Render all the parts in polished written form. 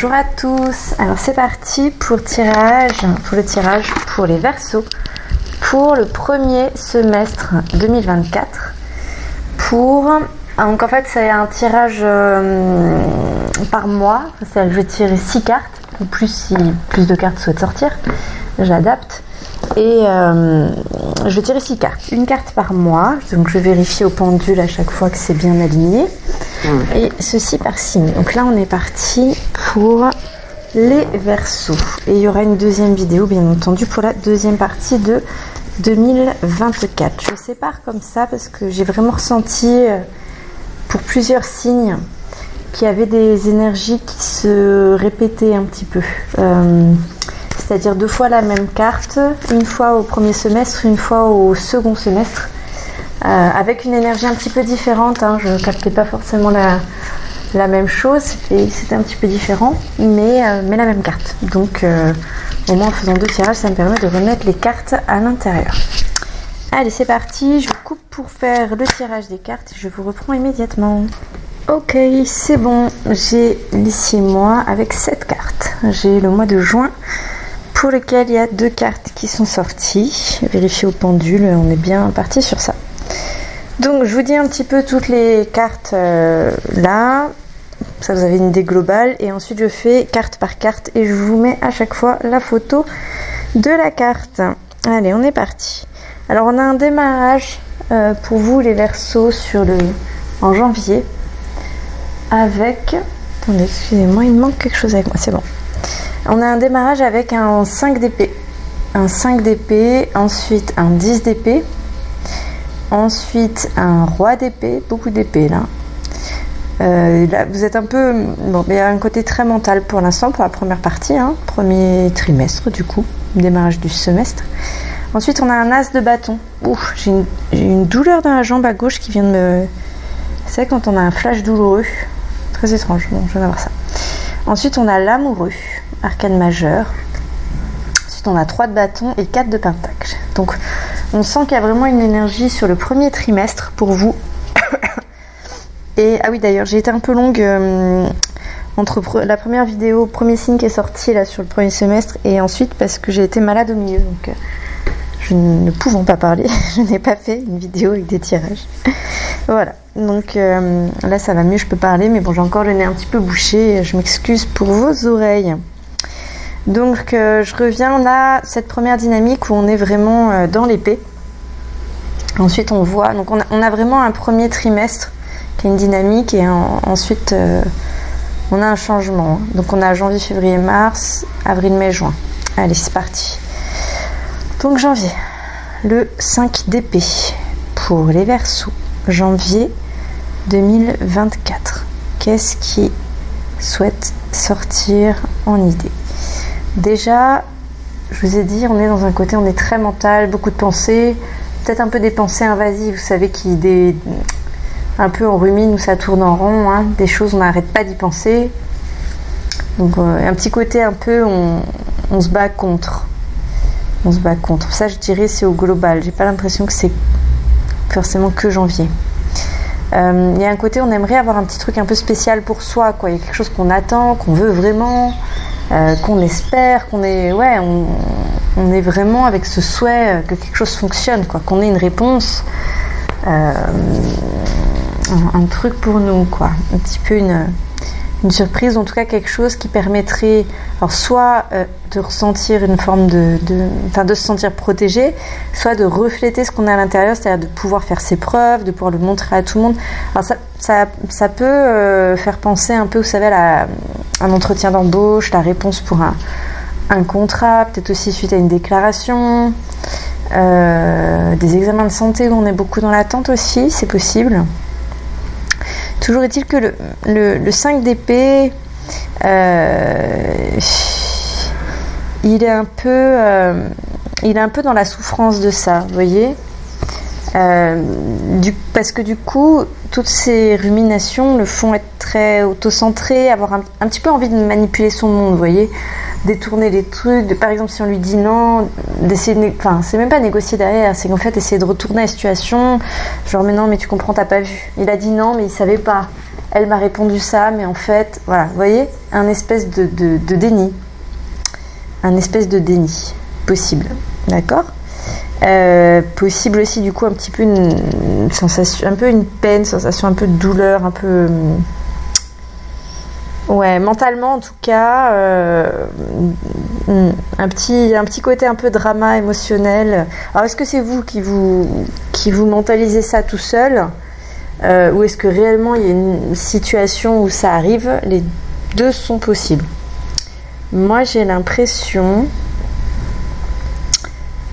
Bonjour à tous, alors c'est parti pour le tirage pour les Verseaux pour le premier semestre 2024. Donc en fait c'est un tirage par mois, c'est-à-dire que je vais tirer 6 cartes, ou plus si plus de cartes souhaitent sortir, j'adapte. Et je vais tirer 6 cartes, une carte par mois, donc je vérifie au pendule à chaque fois que c'est bien aligné. Et ceci par signe. Donc là on est parti pour les Verseaux. Et il y aura une deuxième vidéo bien entendu pour la deuxième partie de 2024. Je sépare comme ça parce que j'ai vraiment ressenti pour plusieurs signes qu'il y avait des énergies qui se répétaient un petit peu. C'est-à-dire 2 fois la même carte, une fois au premier semestre, une fois au second semestre. Avec une énergie un petit peu différente, hein. Je ne captais pas forcément la même chose, c'était un petit peu différent, mais la même carte. Donc au moins en faisant 2 tirages, ça me permet de remettre les cartes à l'intérieur. Allez, c'est parti, je coupe pour faire le tirage des cartes et je vous reprends immédiatement. Ok, c'est bon, j'ai les 6 mois avec 7 cartes. J'ai le mois de juin pour lequel il y a 2 cartes qui sont sorties. Vérifiez au pendule, on est bien parti sur ça. Donc je vous dis un petit peu toutes les cartes là, ça vous avez une idée globale, et ensuite je fais carte par carte et je vous mets à chaque fois la photo de la carte. Allez, on est parti. Alors on a un démarrage pour vous les Verseaux en janvier avec... Attendez, excusez-moi, il me manque quelque chose avec moi, c'est bon. On a un démarrage avec un 5 d'épée. Un 5 d'épée, ensuite un 10 d'épée. Ensuite, un roi d'épée, beaucoup d'épée là. Là, vous êtes un peu... Bon, il y a un côté très mental pour l'instant, pour la première partie, hein, premier trimestre du coup, démarrage du semestre. Ensuite, on a un as de bâton. Ouf, j'ai une douleur dans la jambe à gauche qui vient de me... C'est quand on a un flash douloureux. Très étrange, bon, je viens d'avoir ça. Ensuite, on a l'amoureux, arcane majeur. Ensuite, on a 3 de bâton et 4 de pentacle. Donc, on sent qu'il y a vraiment une énergie sur le premier trimestre pour vous. Et ah oui, d'ailleurs, j'ai été un peu longue entre la première vidéo, premier signe qui est sorti là sur le premier semestre, et ensuite parce que j'ai été malade au milieu. Donc, je ne pouvant pas parler, je n'ai pas fait une vidéo avec des tirages. Voilà. Donc là, ça va mieux, je peux parler, mais bon, j'ai encore le nez un petit peu bouché. Je m'excuse pour vos oreilles. Donc je reviens, on a cette première dynamique où on est vraiment dans l'épée. Ensuite on voit, donc on a vraiment un premier trimestre qui a une dynamique, et ensuite on a un changement. Donc on a janvier, février, mars, avril, mai, juin. Allez, c'est parti. Donc janvier, le 5 d'épée pour les Verseaux, janvier 2024. Qu'est-ce qui souhaite sortir en idée? Déjà, je vous ai dit, on est dans un côté, on est très mental, beaucoup de pensées, peut-être un peu des pensées invasives, vous savez, un peu on rumine ou ça tourne en rond, hein, des choses, on n'arrête pas d'y penser. Donc un petit côté un peu, on se bat contre. On se bat contre. Ça, je dirais, c'est au global. J'ai pas l'impression que c'est forcément que janvier. Il y a un côté, on aimerait avoir un petit truc un peu spécial pour soi, quoi. Il y a quelque chose qu'on attend, qu'on veut vraiment... qu'on espère, qu'on est, on est vraiment avec ce souhait que quelque chose fonctionne, quoi, qu'on ait une réponse, un truc pour nous, quoi, un petit peu une surprise, en tout cas quelque chose qui permettrait, alors soit de ressentir une forme de se sentir protégé, soit de refléter ce qu'on a à l'intérieur, c'est-à-dire de pouvoir faire ses preuves, de pouvoir le montrer à tout le monde. Alors ça peut faire penser un peu, vous savez, à un entretien d'embauche, la réponse pour un contrat, peut-être aussi suite à une déclaration, des examens de santé où on est beaucoup dans l'attente aussi, c'est possible. Toujours est-il que le 5 d'épée, il est un peu dans la souffrance de ça, vous voyez, parce que du coup, toutes ces ruminations le font être très auto-centré, avoir un petit peu envie de manipuler son monde, vous voyez, détourner les trucs, par exemple si on lui dit non, d'essayer c'est même pas négocier derrière, c'est qu'en fait essayer de retourner la situation, genre mais non mais tu comprends, t'as pas vu, il a dit non mais il savait pas, elle m'a répondu ça, mais en fait, voilà, vous voyez, un espèce de déni. Un espèce de déni possible, d'accord. Possible aussi du coup un petit peu une sensation, un peu une peine, sensation un peu de douleur, un peu... Ouais, mentalement en tout cas, un petit côté un peu drama émotionnel. Alors est-ce que c'est vous qui vous mentalisez ça tout seul ou est-ce que réellement il y a une situation où ça arrive? Les deux sont possibles. Moi j'ai l'impression,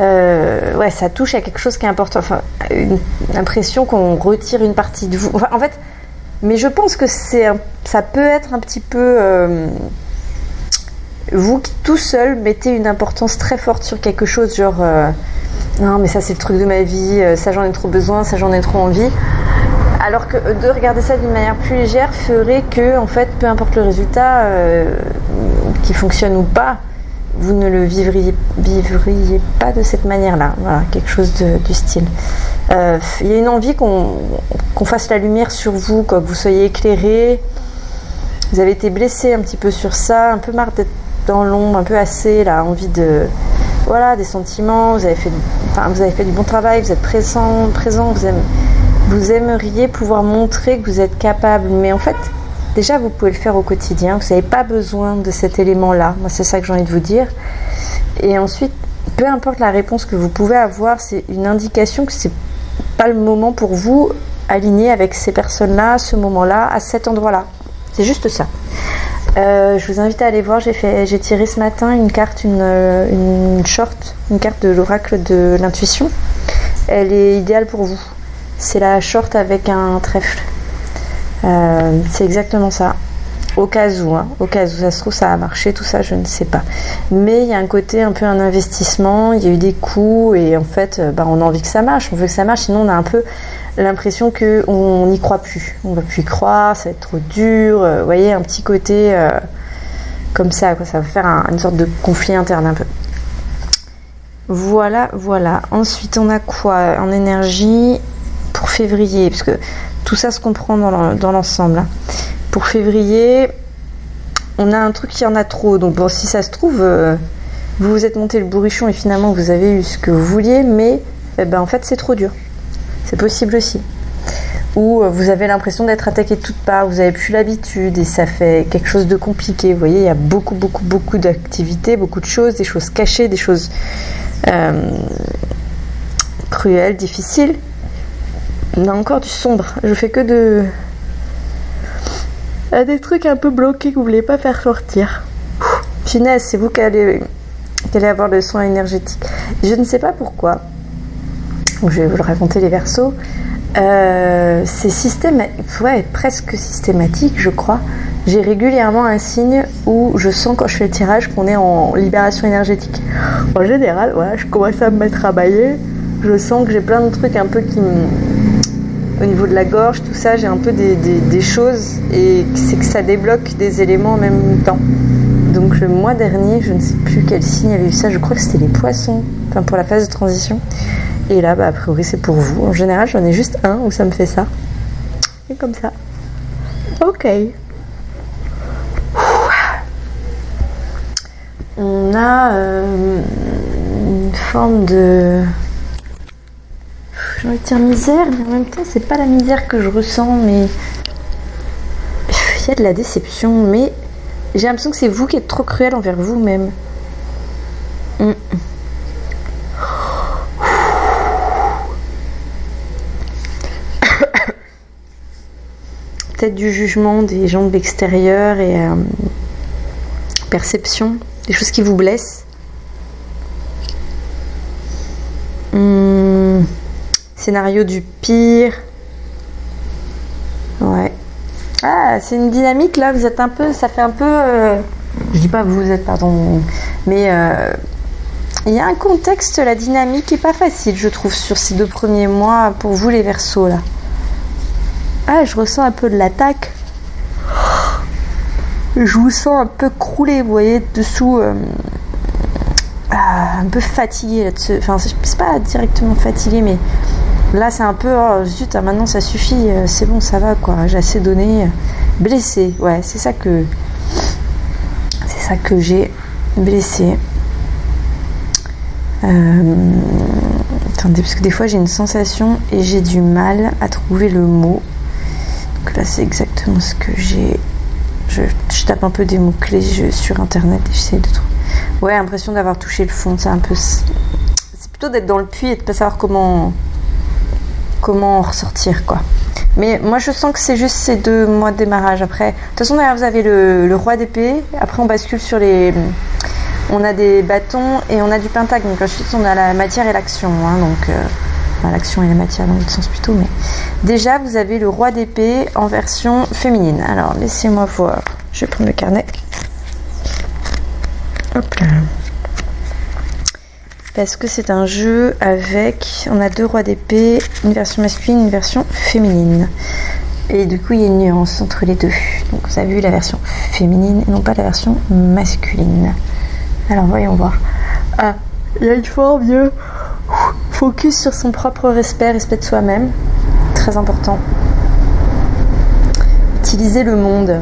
ouais, ça touche à quelque chose qui est important. Enfin, une impression qu'on retire une partie de vous. Enfin, en fait, mais je pense que ça peut être un petit peu vous qui tout seul mettez une importance très forte sur quelque chose, genre non mais ça c'est le truc de ma vie, ça j'en ai trop besoin, ça j'en ai trop envie. Alors que de regarder ça d'une manière plus légère ferait que, en fait, peu importe le résultat, qui fonctionne ou pas, vous ne le vivriez pas de cette manière-là. Voilà, quelque chose du style. Il y a une envie qu'on fasse la lumière sur vous, quoi, que vous soyez éclairé. Vous avez été blessé un petit peu sur ça, un peu marre d'être dans l'ombre, un peu assez, là, envie de... Voilà, des sentiments, vous avez fait du bon travail, vous êtes présent, vous aimeriez pouvoir montrer que vous êtes capable, mais en fait, déjà, vous pouvez le faire au quotidien. Vous n'avez pas besoin de cet élément-là. Moi, c'est ça que j'ai envie de vous dire. Et ensuite, peu importe la réponse que vous pouvez avoir, c'est une indication que c'est pas le moment pour vous aligné avec ces personnes-là, à ce moment-là, à cet endroit-là. C'est juste ça. Je vous invite à aller voir. J'ai tiré ce matin une carte, une carte de l'oracle de l'intuition. Elle est idéale pour vous. C'est la short avec un trèfle. C'est exactement ça. Au cas où ça se trouve ça a marché, tout ça je ne sais pas. Mais il y a un côté un peu un investissement, il y a eu des coûts et en fait on a envie que ça marche, on veut que ça marche, sinon on a un peu l'impression qu'on n'y croit plus. On ne va plus y croire, ça va être trop dur, vous voyez, un petit côté comme ça, quoi, ça va faire une sorte de conflit interne un peu. Voilà. Ensuite on a quoi en énergie pour février, parce que tout ça se comprend dans l'ensemble. Hein. Pour février, on a un truc qui en a trop. Donc bon, si ça se trouve, vous vous êtes monté le bourrichon et finalement vous avez eu ce que vous vouliez, mais en fait c'est trop dur. C'est possible aussi. Ou vous avez l'impression d'être attaqué de toutes parts, vous n'avez plus l'habitude et ça fait quelque chose de compliqué. Vous voyez, il y a beaucoup d'activités, beaucoup de choses, des choses cachées, des choses cruelles, difficiles. On a encore du sombre. Je fais que des trucs un peu bloqués que vous voulez pas faire sortir. Finesse, c'est vous qui allez avoir le soin énergétique. Je ne sais pas pourquoi. Je vais vous le raconter les Verseaux. C'est presque systématique, je crois. J'ai régulièrement un signe où je sens quand je fais le tirage qu'on est en libération énergétique. En général, voilà, je commence à me mettre à bailler. Je sens que j'ai plein de trucs un peu qui au niveau de la gorge, tout ça, j'ai un peu des choses et c'est que ça débloque des éléments en même temps. Donc le mois dernier, je ne sais plus quel signe avait eu ça, je crois que c'était les poissons, enfin pour la phase de transition. Et là, a priori, c'est pour vous. En général, j'en ai juste un où ça me fait ça. Et comme ça. Ok. On a une forme de... J'ai envie de dire misère, mais en même temps, c'est pas la misère que je ressens, mais il y a de la déception, mais j'ai l'impression que c'est vous qui êtes trop cruel envers vous-même. Peut-être du jugement des gens de l'extérieur et perception, des choses qui vous blessent. Scénario du pire. Ouais. Ah, c'est une dynamique là, vous êtes un peu, ça fait un peu... je dis pas vous êtes, pardon, mais il y a un contexte, la dynamique est pas facile, je trouve, sur ces 2 premiers mois pour vous les Verseaux là. Ah, je ressens un peu de l'attaque. Je vous sens un peu croulé, vous voyez, dessous, un peu fatigué là-dessus. Enfin, c'est pas directement fatigué, mais Là, c'est un peu, oh zut, maintenant ça suffit, c'est bon, ça va quoi, j'ai assez donné. Blessé, ouais, c'est ça que j'ai, blessé. Attendez, parce que des fois j'ai une sensation et j'ai du mal à trouver le mot. Donc là, c'est exactement ce que j'ai. Je tape un peu des mots-clés sur internet et j'essaie de trouver. Ouais, impression d'avoir touché le fond, c'est un peu. C'est plutôt d'être dans le puits et de pas savoir comment en ressortir, quoi. Mais moi, je sens que c'est juste ces 2 mois de démarrage. Après, de toute façon, derrière, vous avez le roi d'épée. Après, on bascule sur les. On a des bâtons et on a du pentacle. Donc ensuite, on a la matière et l'action. Hein, donc, l'action et la matière dans l'autre sens plutôt. Mais déjà, vous avez le roi d'épée en version féminine. Alors, laissez-moi voir. Je vais prendre le carnet. Hop là. Parce que c'est un jeu avec... On a 2 rois d'épée, une version masculine, une version féminine. Et du coup, il y a une nuance entre les 2. Donc, vous avez vu la version féminine et non pas la version masculine. Alors, voyons voir. Ah, il y a une forme de focus sur son propre respect de soi-même. Très important. Utiliser le monde.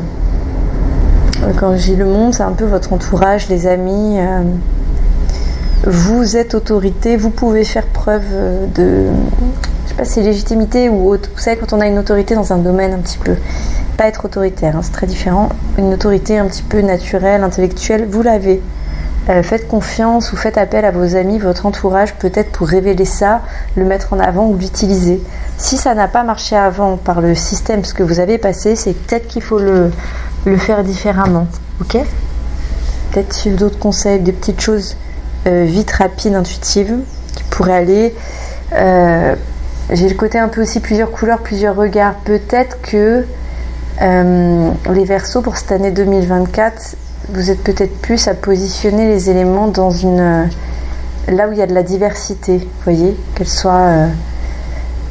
Quand je dis le monde, c'est un peu votre entourage, les amis... Vous êtes autorité, vous pouvez faire preuve de, je sais pas si c'est légitimité ou autre. Vous savez, quand on a une autorité dans un domaine un petit peu, pas être autoritaire, hein, c'est très différent. Une autorité un petit peu naturelle, intellectuelle, vous l'avez. Faites confiance ou faites appel à vos amis, votre entourage, peut-être pour révéler ça, le mettre en avant ou l'utiliser. Si ça n'a pas marché avant par le système, ce que vous avez passé, c'est peut-être qu'il faut le faire différemment. Ok ? Peut-être suivre d'autres conseils, des petites choses vite, rapide, intuitive, qui pourrait aller. J'ai le côté un peu aussi plusieurs couleurs, plusieurs regards. Peut-être que les Verseaux pour cette année 2024, vous êtes peut-être plus à positionner les éléments dans une là où il y a de la diversité, vous voyez, qu'elle soit.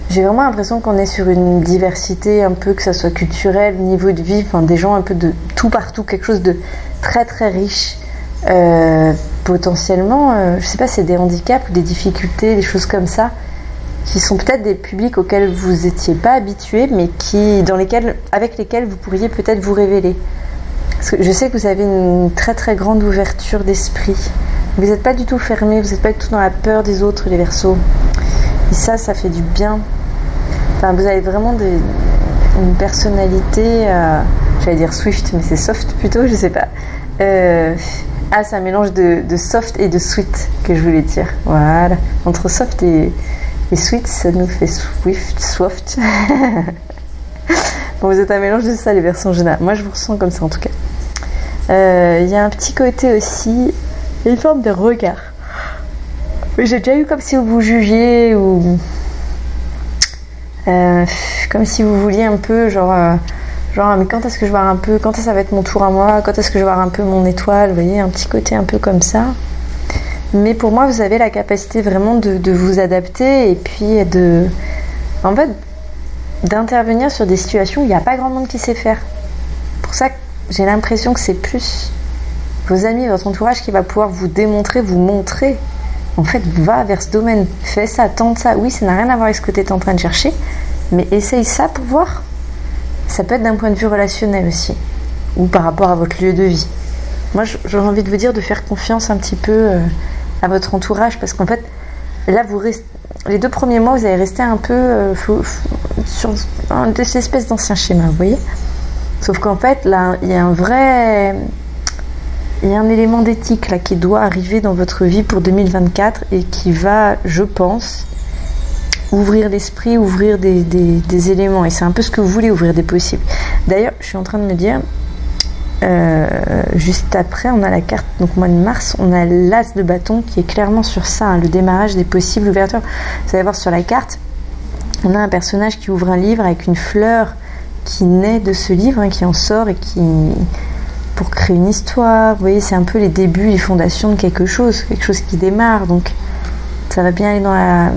J'ai vraiment l'impression qu'on est sur une diversité un peu, que ça soit culturel, niveau de vie, enfin des gens un peu de tout partout, quelque chose de très très riche. Potentiellement, je sais pas, c'est des handicaps ou des difficultés, des choses comme ça, qui sont peut-être des publics auxquels vous n'étiez pas habitués, mais avec lesquels vous pourriez peut-être vous révéler. Parce que je sais que vous avez une très très grande ouverture d'esprit. Vous n'êtes pas du tout fermé, vous n'êtes pas du tout dans la peur des autres, les Verseaux. Et ça fait du bien. Enfin, vous avez vraiment une personnalité, j'allais dire swift, mais c'est soft plutôt, je sais pas. C'est un mélange de soft et de sweet que je voulais dire. Voilà. Entre soft et sweet, ça nous fait soft. Bon, vous êtes un mélange de ça, les Verseaux en général. Moi, je vous ressens comme ça, en tout cas. Il y a un petit côté aussi, il y a une forme de regard. J'ai déjà eu comme si vous jugiez ou comme si vous vouliez un peu genre mais quand est-ce que je vais voir un peu, quand est-ce que ça va être mon tour à moi, quand est-ce que je vais voir un peu mon étoile, vous voyez, un petit côté un peu comme ça. Mais pour moi, vous avez la capacité vraiment de vous adapter et puis en fait, d'intervenir sur des situations où il n'y a pas grand monde qui sait faire. Pour ça, j'ai l'impression que c'est plus vos amis, votre entourage qui va pouvoir vous démontrer, vous montrer. En fait, va vers ce domaine, fais ça, tente ça. Oui, ça n'a rien à voir avec ce que tu es en train de chercher, mais essaye ça pour voir. Ça peut être d'un point de vue relationnel aussi, ou par rapport à votre lieu de vie. Moi, j'aurais envie de vous dire de faire confiance un petit peu à votre entourage, parce qu'en fait, là, les 2 premiers mois, vous allez rester un peu sur une espèce d'ancien schéma, vous voyez. Sauf qu'en fait, là, il y a un élément d'éthique là qui doit arriver dans votre vie pour 2024 et qui va, je pense, ouvrir l'esprit, ouvrir des éléments. Et c'est un peu ce que vous voulez, ouvrir des possibles. D'ailleurs, je suis en train de me dire, juste après, on a la carte, donc mois de mars, on a l'as de bâton qui est clairement sur ça, hein, le démarrage des possibles ouvertures. Vous allez voir sur la carte, on a un personnage qui ouvre un livre avec une fleur qui naît de ce livre, hein, qui en sort et qui... pour créer une histoire, vous voyez, c'est un peu les débuts, les fondations de quelque chose qui démarre, donc ça va bien aller dans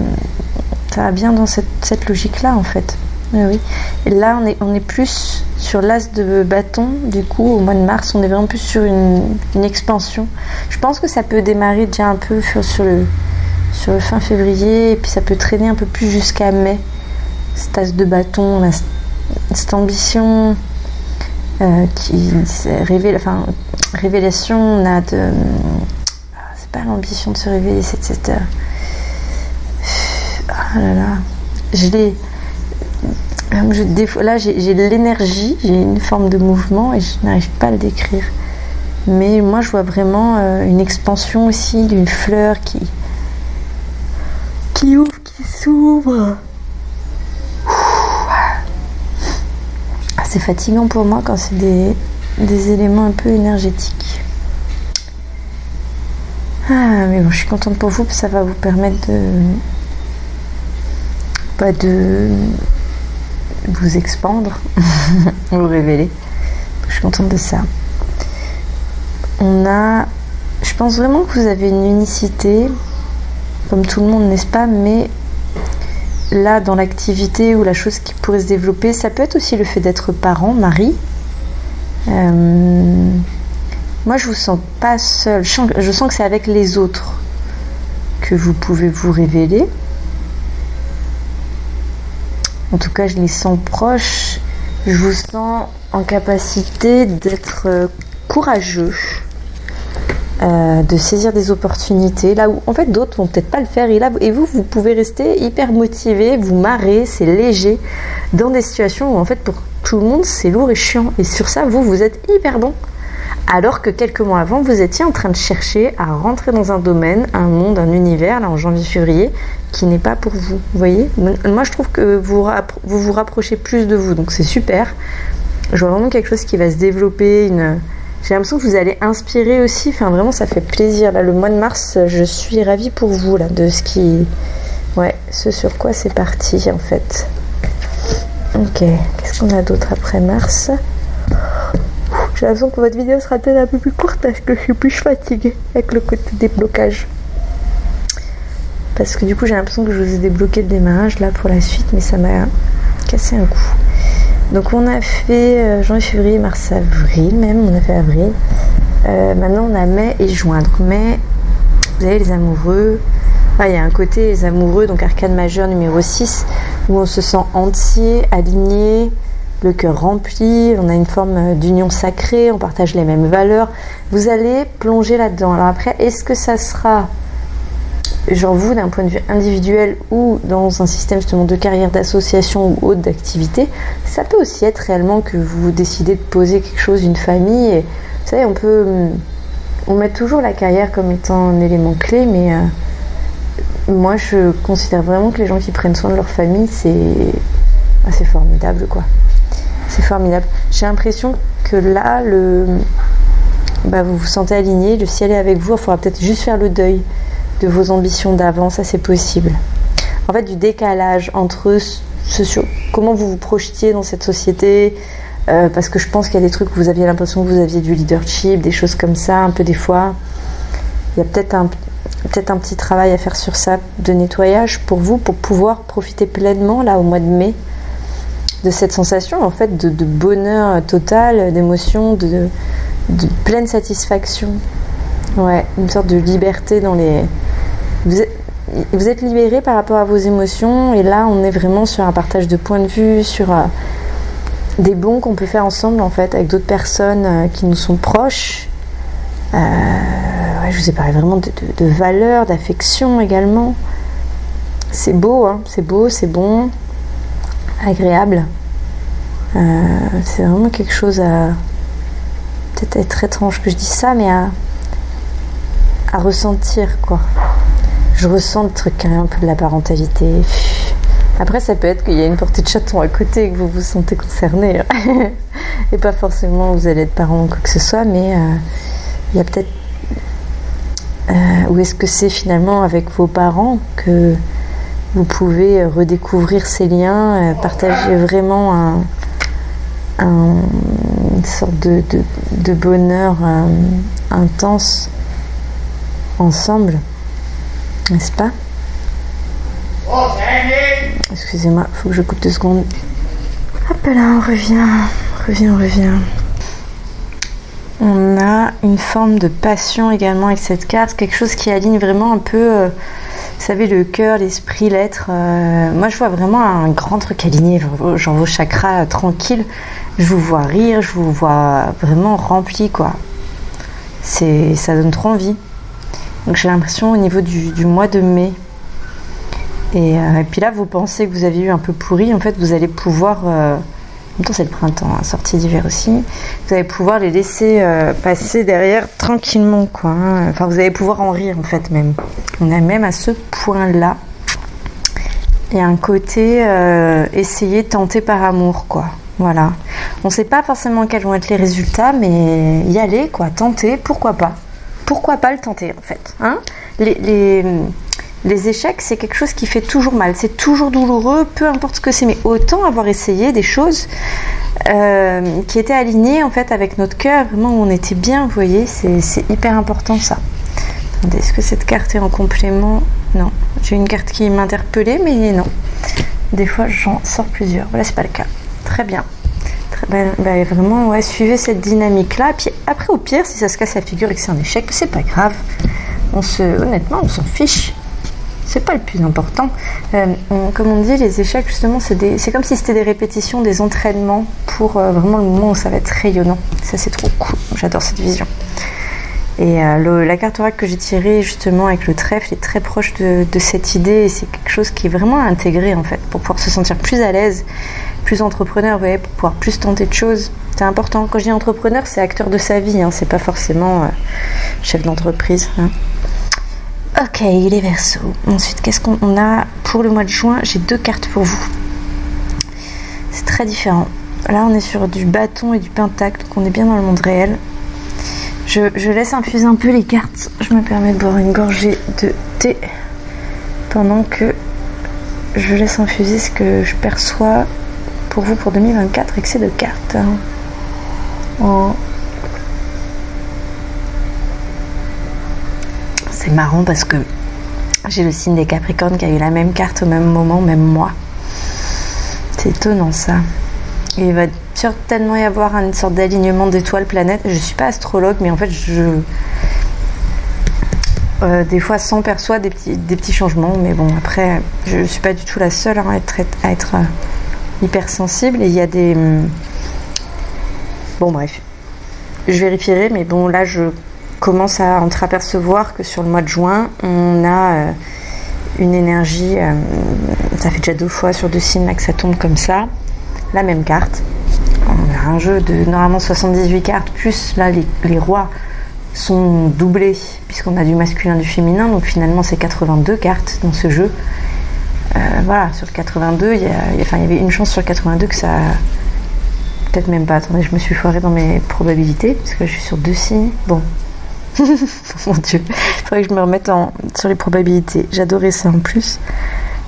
cette logique-là, en fait. Oui. Et là, on est plus sur l'as de bâton, du coup, au mois de mars, on est vraiment plus sur une expansion. Je pense que ça peut démarrer déjà un peu sur sur le fin février, et puis ça peut traîner un peu plus jusqu'à mai. Cette as de bâton, cette ambition qui révélation, on a de... C'est pas l'ambition de se révéler, c'est cette... Ah là là, là j'ai de l'énergie, j'ai une forme de mouvement et je n'arrive pas à le décrire. Mais moi je vois vraiment une expansion aussi d'une fleur qui ouvre, qui s'ouvre. C'est fatigant pour moi quand c'est des éléments un peu énergétiques. Ah mais bon, je suis contente pour vous, parce que ça va vous permettre de vous expandre, vous révéler. Je suis contente de ça. Je pense vraiment que vous avez une unicité, comme tout le monde, n'est-ce pas? Mais là, dans l'activité ou la chose qui pourrait se développer, ça peut être aussi le fait d'être parent, mari. Moi, je vous sens pas seule. Je sens que c'est avec les autres que vous pouvez vous révéler. En tout cas, je les sens proches. Je vous sens en capacité d'être courageux, de saisir des opportunités là où en fait d'autres vont peut-être pas le faire, et vous pouvez rester hyper motivé, vous marrer, c'est léger dans des situations où en fait pour tout le monde c'est lourd et chiant, et sur ça vous êtes hyper bon, alors que quelques mois avant vous étiez en train de chercher à rentrer dans un domaine, un monde, un univers là en janvier-février qui n'est pas pour vous, vous voyez. Moi je trouve que vous vous rapprochez plus de vous, donc c'est super. Je vois vraiment quelque chose qui va se développer, j'ai l'impression que vous allez inspirer aussi, enfin vraiment ça fait plaisir. Là, le mois de mars, je suis ravie pour vous là, de ce sur quoi c'est parti en fait. Ok, qu'est-ce qu'on a d'autre après mars? J'ai l'impression que votre vidéo sera peut-être un peu plus courte parce que je suis plus fatiguée avec le côté déblocage. Parce que du coup j'ai l'impression que je vous ai débloqué le démarrage là pour la suite, mais ça m'a cassé un coup. Donc on a fait janvier, février, mars, avril même, on a fait avril. Maintenant on a mai et juin. Donc mai, vous avez les amoureux. Il y a un côté les amoureux, donc arcane majeur numéro 6, où on se sent entier, aligné, le cœur rempli, on a une forme d'union sacrée, on partage les mêmes valeurs. Vous allez plonger là-dedans. Alors après, est-ce que ça sera... genre vous d'un point de vue individuel ou dans un système justement de carrière, d'association ou autre d'activité, ça peut aussi être réellement que vous décidez de poser quelque chose, une famille, et vous savez on met toujours la carrière comme étant un élément clé, mais moi je considère vraiment que les gens qui prennent soin de leur famille, c'est formidable quoi, c'est formidable. J'ai l'impression que là vous vous sentez aligné, le ciel est avec vous, il faudra peut-être juste faire le deuil de vos ambitions d'avant, ça c'est possible. En fait, du décalage entre comment vous vous projetiez dans cette société, parce que je pense qu'il y a des trucs où vous aviez l'impression que vous aviez du leadership, des choses comme ça, un peu des fois. Il y a peut-être un petit travail à faire sur ça, de nettoyage pour vous, pour pouvoir profiter pleinement, là, au mois de mai, de cette sensation, en fait, de bonheur total, d'émotion, de pleine satisfaction. Ouais, une sorte de liberté dans les... Vous êtes libéré par rapport à vos émotions, et là on est vraiment sur un partage de points de vue, sur des bons qu'on peut faire ensemble en fait avec d'autres personnes qui nous sont proches. Je vous ai parlé vraiment de valeurs, d'affection également. C'est beau, hein, c'est beau, c'est bon, agréable. C'est vraiment quelque chose à... peut-être être étrange que je dise ça, mais à ressentir quoi. Je ressens le truc un peu de la parentalité. Après ça peut être qu'il y a une portée de chaton à côté et que vous vous sentez concerné et pas forcément vous allez être parent ou quoi que ce soit, mais il y a peut-être ou est-ce que c'est finalement avec vos parents que vous pouvez redécouvrir ces liens, partager vraiment une sorte de bonheur intense ensemble, n'est-ce pas? Excusez-moi, il faut que je coupe 2 secondes. Hop là, on revient. On a une forme de passion également avec cette carte, quelque chose qui aligne vraiment un peu savez, le cœur, l'esprit, l'être. Moi, je vois vraiment un grand truc aligné, genre vos chakras tranquilles. Je vous vois rire, je vous vois vraiment rempli, quoi. Ça donne trop envie. Donc j'ai l'impression au niveau du mois de mai. Et puis là, vos pensées que vous avez eues un peu pourries, en fait, vous allez pouvoir... en même temps, c'est le printemps, hein, sortie d'hiver aussi. Vous allez pouvoir les laisser passer derrière tranquillement, quoi. Hein. Enfin, vous allez pouvoir en rire, en fait, même. On est même à ce point-là. Il y a un côté essayer, tenter par amour, quoi. Voilà. On ne sait pas forcément quels vont être les résultats, mais y aller, quoi. Tenter, pourquoi pas. Pourquoi pas le tenter, en fait. Hein, les échecs, c'est quelque chose qui fait toujours mal. C'est toujours douloureux, peu importe ce que c'est. Mais autant avoir essayé des choses qui étaient alignées, en fait, avec notre cœur. Vraiment, on était bien, vous voyez. C'est hyper important, ça. Attendez, est-ce que cette carte est en complément? Non. J'ai une carte qui m'interpellait, mais non. Des fois, j'en sors plusieurs. Voilà, c'est pas le cas. Très bien. Vraiment, ouais, suivez cette dynamique-là. Puis après, au pire, si ça se casse la figure et que c'est un échec, c'est pas grave. Honnêtement, on s'en fiche. C'est pas le plus important. Comme on dit, les échecs, justement, c'est comme si c'était des répétitions, des entraînements pour vraiment le moment où ça va être rayonnant. Ça, c'est trop cool. J'adore cette vision. Et la carte oracle que j'ai tirée, justement, avec le trèfle, est très proche de cette idée. Et c'est quelque chose qui est vraiment à intégrer, en fait, pour pouvoir se sentir plus à l'aise, plus entrepreneur, vous voyez, pour pouvoir plus tenter de choses. C'est important. Quand je dis entrepreneur, c'est acteur de sa vie, hein, c'est pas forcément chef d'entreprise. Hein. Ok, les Verseaux. Ensuite, qu'est-ce qu'on a pour le mois de juin? J'ai 2 cartes pour vous. C'est très différent. Là, on est sur du bâton et du pentacle, donc on est bien dans le monde réel. Je laisse infuser un peu les cartes. Je me permets de boire une gorgée de thé pendant que je laisse infuser ce que je perçois pour vous pour 2024 excès de cartes. Oh. C'est marrant parce que j'ai le signe des Capricornes qui a eu la même carte au même moment, même mois. C'est étonnant ça. Et il va certainement y avoir une sorte d'alignement d'étoiles, planètes. Je ne suis pas astrologue, mais en fait, des fois, s'en perçoit des petits changements. Mais bon, après, je ne suis pas du tout la seule à être hypersensible. Et il y a des... Bon, bref. Je vérifierai, mais bon, là, je commence à entreapercevoir que sur le mois de juin, on a une énergie... ça fait déjà 2 fois sur 2 signes là, que ça tombe comme ça. La même carte. On a un jeu de normalement 78 cartes, plus là les rois sont doublés puisqu'on a du masculin, du féminin, donc finalement c'est 82 cartes dans ce jeu. Voilà, sur le 82, il y avait une chance sur le 82 que ça... Peut-être même pas, attendez, je me suis foirée dans mes probabilités, parce que je suis sur 2 signes. Bon. Mon Dieu, il faudrait que je me remette sur les probabilités. J'adorais ça en plus.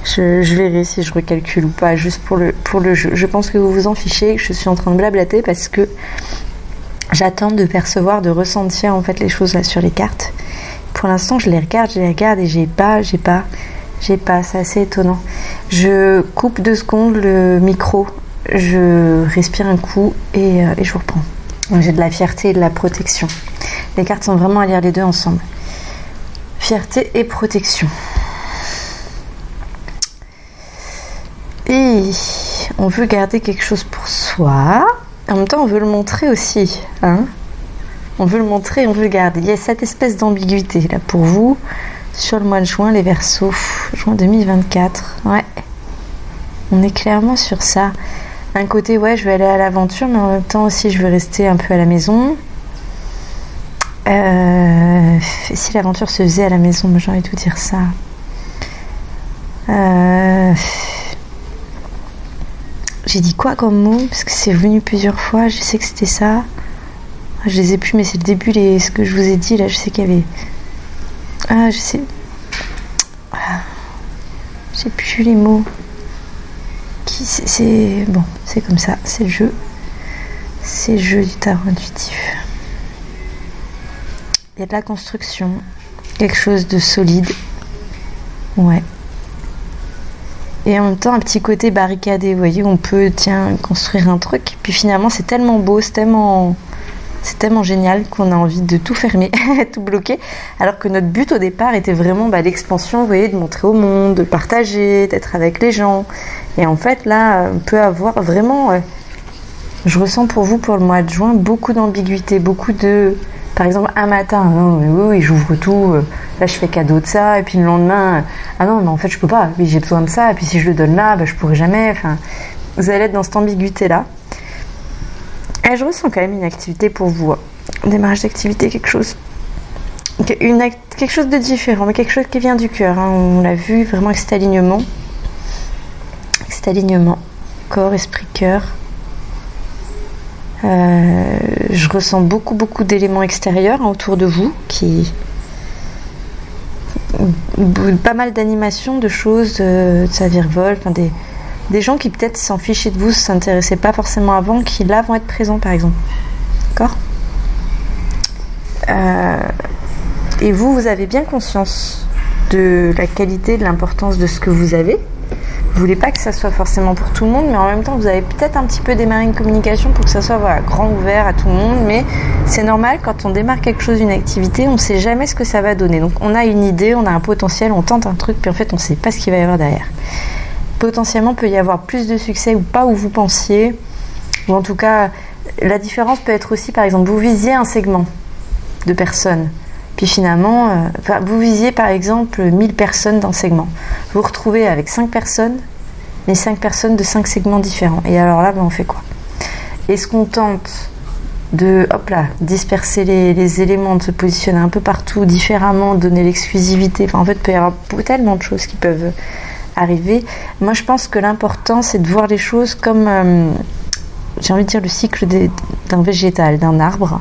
Je verrai si je recalcule ou pas, juste pour le jeu. Je pense que vous vous en fichez, que je suis en train de blablater parce que j'attends de percevoir, de ressentir en fait les choses là sur les cartes. Pour l'instant, je les regarde et j'ai pas. C'est assez étonnant. Je coupe 2 secondes le micro, je respire un coup et je vous reprends. Donc, j'ai de la fierté et de la protection. Les cartes sont vraiment à lire les deux ensemble. Fierté et protection. Et on veut garder quelque chose pour soi. En même temps, on veut le montrer aussi. Hein, on veut le montrer, on veut le garder. Il y a cette espèce d'ambiguïté là pour vous sur le mois de juin, les Verseaux. Juin 2024. Ouais. On est clairement sur ça. Un côté, ouais, je vais aller à l'aventure, mais en même temps aussi, je veux rester un peu à la maison. Si l'aventure se faisait à la maison, moi j'ai envie de vous dire ça. J'ai dit quoi comme mot? Parce que c'est venu plusieurs fois, je sais que c'était ça. Je les ai plus, mais c'est le début, ce que je vous ai dit, là, je sais qu'il y avait... Ah, je sais... J'ai plus les mots. C'est... Bon, c'est comme ça, c'est le jeu. C'est le jeu du tarot intuitif. Il y a de la construction, quelque chose de solide. Ouais. Et en même temps, un petit côté barricadé, vous voyez, où on peut, construire un truc. Puis finalement, c'est tellement beau, c'est tellement C'est tellement génial qu'on a envie de tout fermer, tout bloquer, alors que notre but au départ était vraiment l'expansion, vous voyez, de montrer au monde, de partager, d'être avec les gens. Et en fait, là, on peut avoir vraiment, je ressens pour vous, pour le mois de juin, beaucoup d'ambiguïté, beaucoup de... Par exemple, un matin, non, mais oui, j'ouvre tout, là je fais cadeau de ça, et puis le lendemain, ah non, mais en fait je peux pas, oui, j'ai besoin de ça, et puis si je le donne là, je pourrai jamais, enfin, vous allez être dans cette ambiguïté-là. Et je ressens quand même une activité pour vous, un démarrage d'activité, quelque chose de différent, mais quelque chose qui vient du cœur, on l'a vu, vraiment avec cet alignement, corps, esprit, cœur. Je ressens beaucoup d'éléments extérieurs autour de vous, pas mal d'animations, de choses, ça virevole, des gens qui peut-être s'en fichaient de vous, s'intéressaient pas forcément avant, qui là vont être présents par exemple. D'accord ? Et vous avez bien conscience de la qualité, de l'importance de ce que vous avez. Vous voulez pas que ça soit forcément pour tout le monde, mais en même temps vous avez peut-être un petit peu démarré une communication pour que ça soit grand ouvert à tout le monde, mais c'est normal, quand on démarre quelque chose, une activité, on sait jamais ce que ça va donner. Donc on a une idée, on a un potentiel, on tente un truc, puis en fait on sait pas ce qu'il va y avoir derrière. Potentiellement peut y avoir plus de succès ou pas où vous pensiez, ou en tout cas la différence peut être aussi, par exemple, vous visiez un segment de personnes, puis finalement, vous visiez par exemple 1000 personnes dans le segment. Vous vous retrouvez avec 5 personnes, mais 5 personnes de 5 segments différents. Et alors là, on fait quoi ? Est-ce qu'on tente de disperser les éléments, de se positionner un peu partout différemment, donner l'exclusivité ? Enfin, en fait, il peut y avoir tellement de choses qui peuvent arriver. Moi, je pense que l'important, c'est de voir les choses comme, j'ai envie de dire, le cycle d'un végétal, d'un arbre.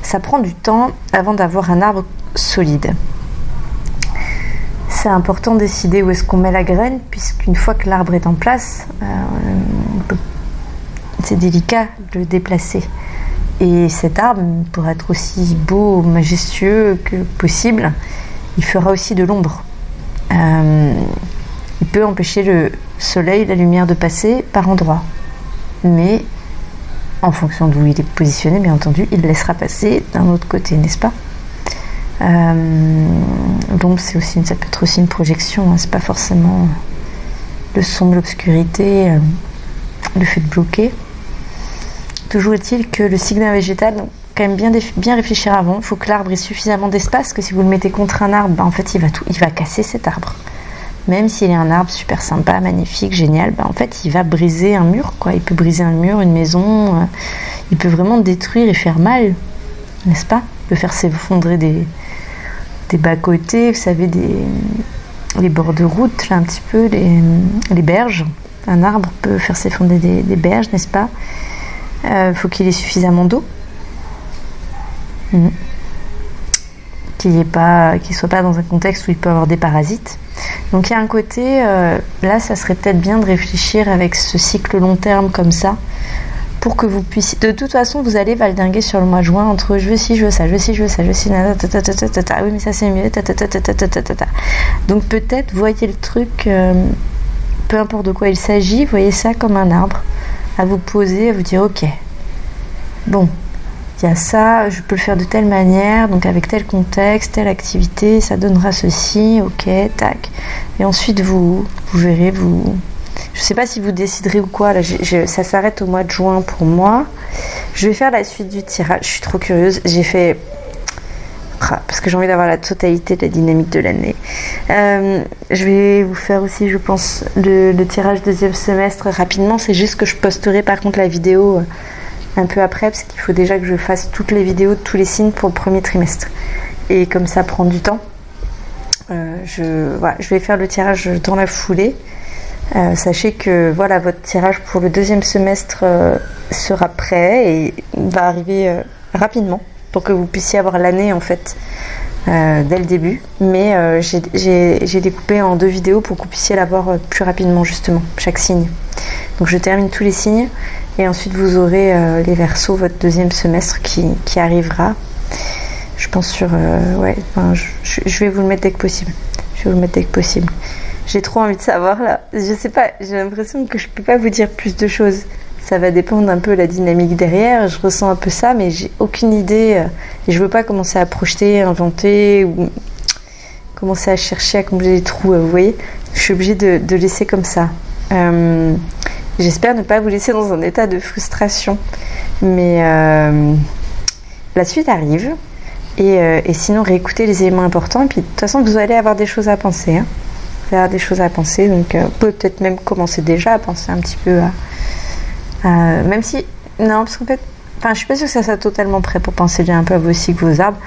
Ça prend du temps avant d'avoir un arbre solide. C'est important de décider où est-ce qu'on met la graine, puisqu'une fois que l'arbre est en place, c'est délicat de le déplacer. Et cet arbre, pour être aussi beau, majestueux que possible, il fera aussi de l'ombre. Il peut empêcher le soleil, la lumière de passer par endroits. Mais en fonction d'où il est positionné, bien entendu, il laissera passer d'un autre côté, n'est-ce pas ? L'ombre, ça peut être aussi une projection, c'est pas forcément le sombre, l'obscurité, le fait de bloquer. Toujours est-il que le cycle d'un végétal, donc, quand même bien réfléchir avant. Il faut que l'arbre ait suffisamment d'espace, que si vous le mettez contre un arbre, en fait, il va casser cet arbre. Même s'il est un arbre super sympa, magnifique, génial, en fait, il va briser un mur, quoi. Il peut briser un mur, une maison, il peut vraiment détruire et faire mal, n'est-ce pas ? Il peut faire s'effondrer des bas-côtés, vous savez, les bords de route, là, un petit peu, les berges. Un arbre peut faire s'effondrer des berges, n'est-ce pas ? Faut qu'il ait suffisamment d'eau. Qu'il soit pas dans un contexte où il peut avoir des parasites. Donc il y a un côté, là ça serait peut-être bien de réfléchir avec ce cycle long terme comme ça, pour que vous puissiez, de toute façon vous allez valdinguer sur le mois de juin entre je veux ci, je veux ça, je veux ci, je veux ça, je veux ci, oui mais ça c'est mieux, donc peut-être voyez le truc, peu importe de quoi il s'agit, voyez ça comme un arbre, à vous poser, à vous dire ok, bon, il y a ça, je peux le faire de telle manière, donc avec tel contexte, telle activité, ça donnera ceci, ok, tac. Et ensuite vous verrez, je sais pas si vous déciderez ou quoi, là, ça s'arrête au mois de juin pour moi. Je vais faire la suite du tirage, je suis trop curieuse, j'ai fait, parce que j'ai envie d'avoir la totalité de la dynamique de l'année. Je vais vous faire aussi, je pense, le tirage deuxième semestre rapidement, c'est juste que je posterai par contre la vidéo un peu après, parce qu'il faut déjà que je fasse toutes les vidéos de tous les signes pour le premier trimestre. Et comme ça prend du temps, je vais faire le tirage dans la foulée. Sachez que votre tirage pour le deuxième semestre sera prêt et va arriver rapidement pour que vous puissiez avoir l'année en fait dès le début. Mais j'ai découpé en 2 vidéos pour que vous puissiez l'avoir plus rapidement justement, chaque signe. Donc je termine tous les signes. Et ensuite, vous aurez les Verseaux, votre deuxième semestre qui arrivera. Je pense sur... je vais vous le mettre dès que possible. J'ai trop envie de savoir, là. Je sais pas, j'ai l'impression que je peux pas vous dire plus de choses. Ça va dépendre un peu de la dynamique derrière. Je ressens un peu ça, mais j'ai aucune idée. Et je veux pas commencer à projeter, inventer ou commencer à chercher à combler les trous. Vous voyez, je suis obligée de laisser comme ça. J'espère ne pas vous laisser dans un état de frustration. Mais la suite arrive. Et sinon, réécoutez les éléments importants. Et puis, de toute façon, vous allez avoir des choses à penser. Hein. Vous allez avoir des choses à penser. Donc, vous pouvez peut-être même commencer déjà à penser un petit peu même si... Non, parce qu'en fait... Enfin, je suis pas sûre que ça soit totalement prêt pour penser déjà un peu à vos cycles, vos arbres.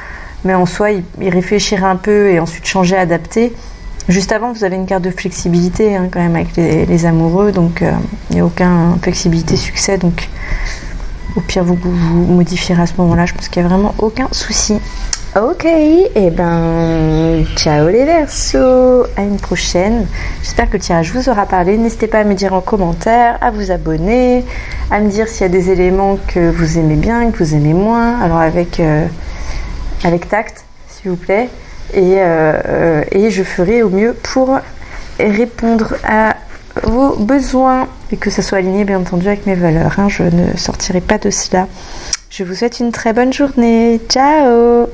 Mais en soi, y réfléchir un peu et ensuite changer, adapter. Juste avant, vous avez une carte de flexibilité quand même avec les amoureux. Donc, il n'y a aucun flexibilité succès. Donc, au pire, vous modifierez à ce moment-là. Je pense qu'il n'y a vraiment aucun souci. Ok, et ben ciao les Verseaux, à une prochaine. J'espère que le tirage vous aura parlé. N'hésitez pas à me dire en commentaire, à vous abonner, à me dire s'il y a des éléments que vous aimez bien, que vous aimez moins. Alors avec tact, s'il vous plaît. Et je ferai au mieux pour répondre à vos besoins et que ça soit aligné bien entendu avec mes valeurs. Je ne sortirai pas de cela. Je vous souhaite une très bonne journée. Ciao!